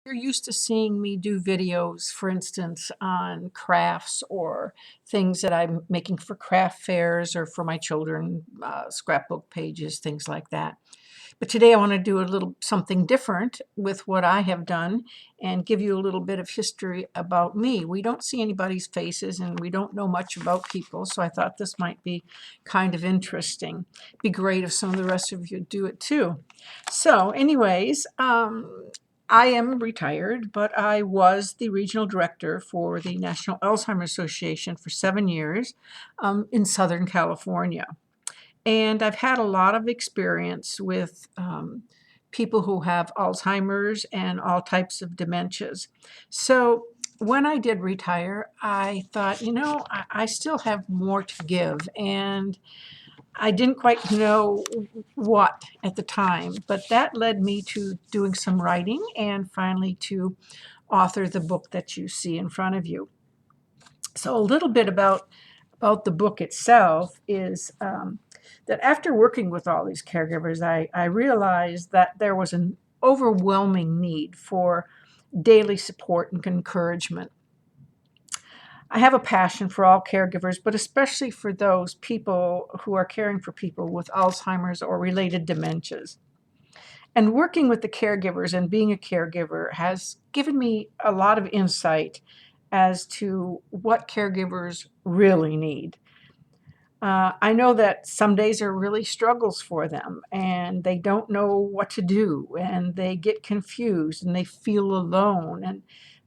You're used to seeing me do videos, for instance, on crafts or things that I'm making for craft fairs or for my children, scrapbook pages, things like that. But today I want to do a little something different with what I have done and give you a little bit of history about me. We don't see anybody's faces and we don't know much about people, so I thought this might be kind of interesting. Be great if some of the rest of you do it too. So anyways, I am retired, but I was the regional director for the National Alzheimer's Association for 7 years in Southern California. And I've had a lot of experience with people who have Alzheimer's and all types of dementias. So when I did retire, I thought, I still have more to give. And I didn't quite know what at the time, but that led me to doing some writing and finally to author the book that you see in front of you. So a little bit about the book itself is that after working with all these caregivers, I realized that there was an overwhelming need for daily support and encouragement. I have a passion for all caregivers, but especially for those people who are caring for people with Alzheimer's or related dementias. And working with the caregivers and being a caregiver has given me a lot of insight as to what caregivers really need. I know that some days are really struggles for them and they don't know what to do and they get confused and they feel alone and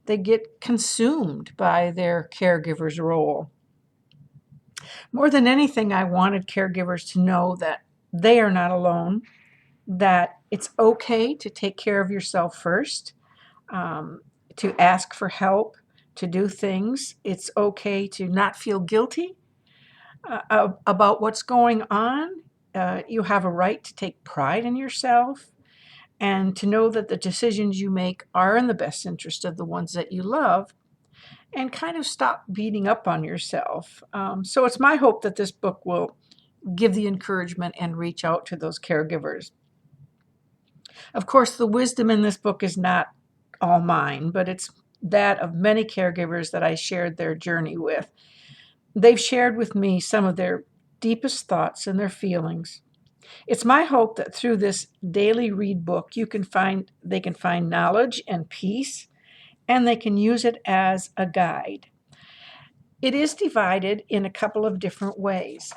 they get consumed by their caregiver's role. More than anything, I wanted caregivers to know that they are not alone, that it's okay to take care of yourself first, to ask for help, to do things. It's okay to not feel guilty about what's going on. You have a right to take pride in yourself and to know that the decisions you make are in the best interest of the ones that you love, and kind of stop beating up on yourself. So it's my hope that this book will give the encouragement and reach out to those caregivers. Of course, the wisdom in this book is not all mine, but it's that of many caregivers that I shared their journey with. They've shared with me some of their deepest thoughts and their feelings. It's my hope that through this daily read book, they can find knowledge and peace, and they can use it as a guide. It is divided in a couple of different ways.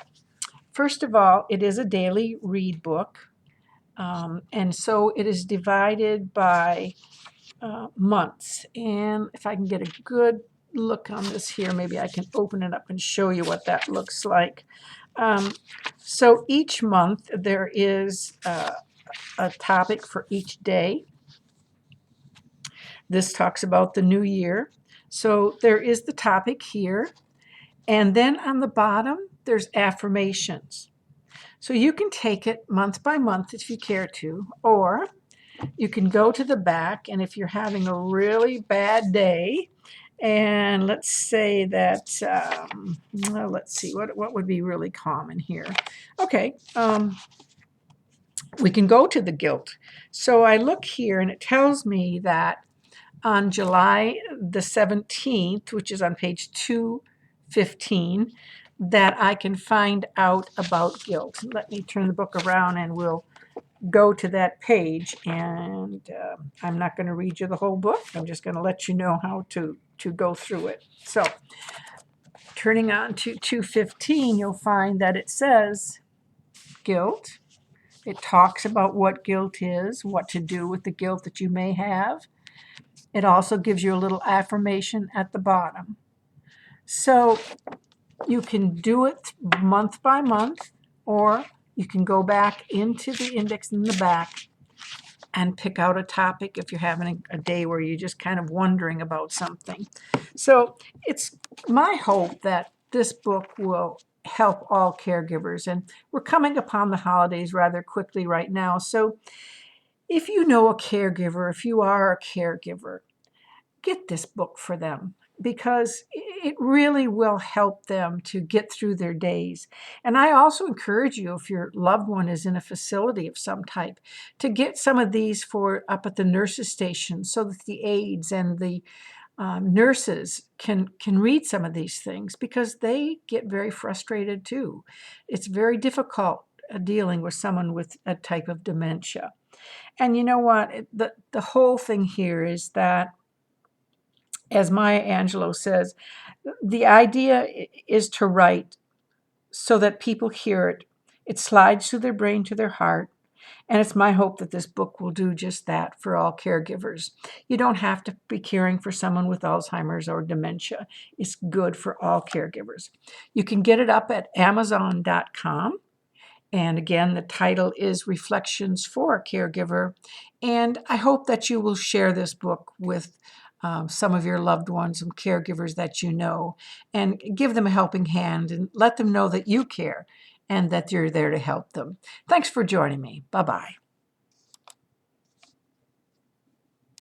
First of all, it is a daily read book, and so it is divided by months. And if I can get a good look on this here, maybe I can open it up and show you what that looks like. So each month there is a topic for each day. This talks about the new year. So there is the topic here. And then on the bottom, there's affirmations. So you can take it month by month if you care to, or you can go to the back, and if you're having a really bad day, and let's say that, well, let's see, what would be really common here? Okay, we can go to the guilt. So I look here, and it tells me that on July the 17th, which is on page 215, that I can find out about guilt. Let me turn the book around and we'll go to that page. And I'm not going to read you the whole book. I'm just going to let you know how to go through it. So turning on to 215, you'll find that it says guilt. It talks about what guilt is, what to do with the guilt that you may have. It also gives you a little affirmation at the bottom. So you can do it month by month, or you can go back into the index in the back and pick out a topic if you're having a day where you're just kind of wondering about something. So it's my hope that this book will help all caregivers. And we're coming upon the holidays rather quickly right now. So if you know a caregiver, if you are a caregiver, get this book for them, because it really will help them to get through their days. And I also encourage you, if your loved one is in a facility of some type, to get some of these for up at the nurses' station so that the aides and the nurses can read some of these things, because they get very frustrated too. It's very difficult dealing with someone with a type of dementia. And you know what? The whole thing here is that, as Maya Angelou says, the idea is to write so that people hear it. It slides through their brain to their heart. And it's my hope that this book will do just that for all caregivers. You don't have to be caring for someone with Alzheimer's or dementia. It's good for all caregivers. You can get it up at Amazon.com. And again, the title is Reflections for a Caregiver. And I hope that you will share this book with some of your loved ones and caregivers that you know, and give them a helping hand and let them know that you care and that you're there to help them. Thanks for joining me. Bye-bye.